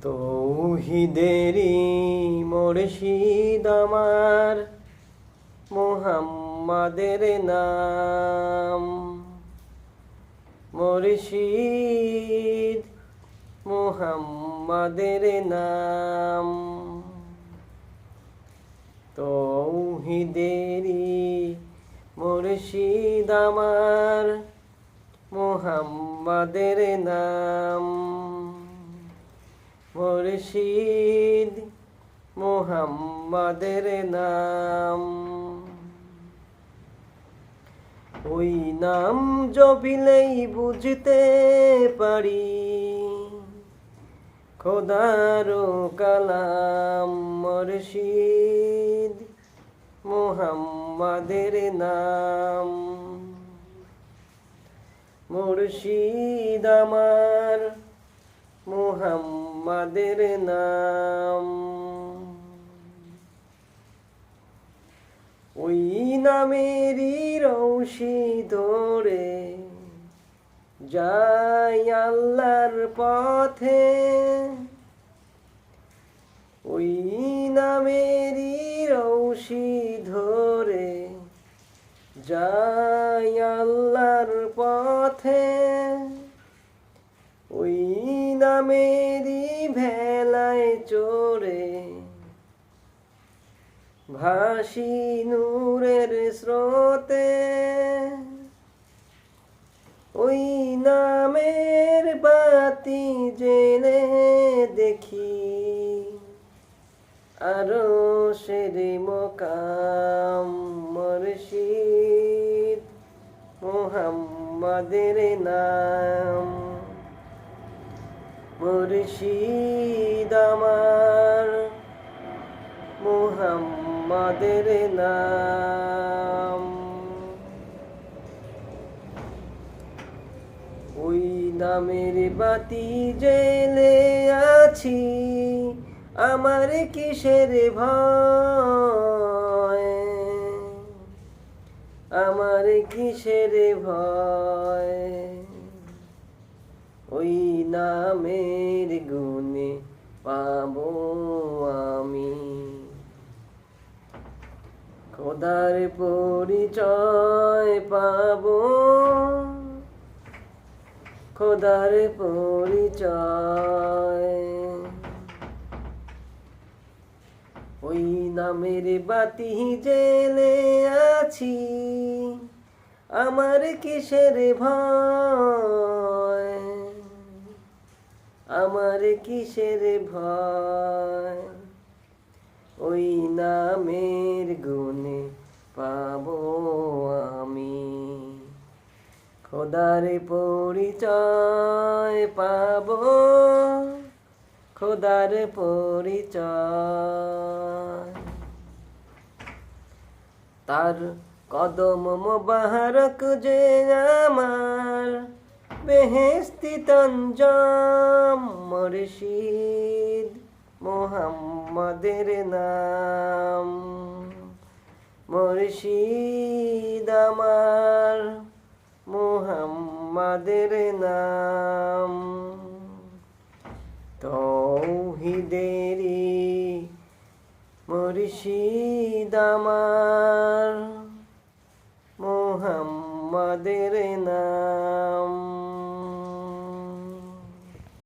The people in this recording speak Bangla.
তৌহিদেরই মুর্শিদ আমার মুহাম্মাদের নাম। মুর্শিদ মুহাম্মাদের নাম। তৌহিদেরই মুর্শিদ আমার মুহাম্মাদের নাম। মুর্শিদ মুহাম্মাদের নাম। ওই নাম জপিলেই বুঝতে পারি খোদার কালাম। মুর্শিদ মুহাম্মাদের নাম। মুর্শিদ আমার মুহাম্মাদের নাম। ওই নামেরই রশি ধরে যাই আল্লাহর পথে। ওই নামেরই রশি ধরে যাই আল্লাহর পথে। ওই নামেরই ভেলায় চড়ে ভাসি নূরের স্রোতে। ওই নামের বাতি জেলে দেখি আরশের মকাম। মুর্শিদ মুহাম্মাদের নাম। মুর্শিদ আমার মুহাম্মাদের নাম। ওই নামের বাতি জেলে আছি আমার কিসের ভয়। আমার কিসের ভয়। ওই নামের গুণে পাবো আমি খোদার পরিচয় পাবো। খোদার পরিচয়। ওই নামের বাতি জেলে আছি আমার কিসের ভয়। আমার কিসের ভয়। ওই নামের গুণে পাবো আমি খোদার পরিচয় পাবো। খোদার পরিচয়। তার কদম মোবারক যে আমার বেহেশতি তঞ্জম। মুর্শিদ মুহাম্মাদের নাম। মুর্শিদ আমার মুহাম্মাদের নাম। তৌহিদেরই মুর্শিদ আমার মুহাম্মাদের নাম।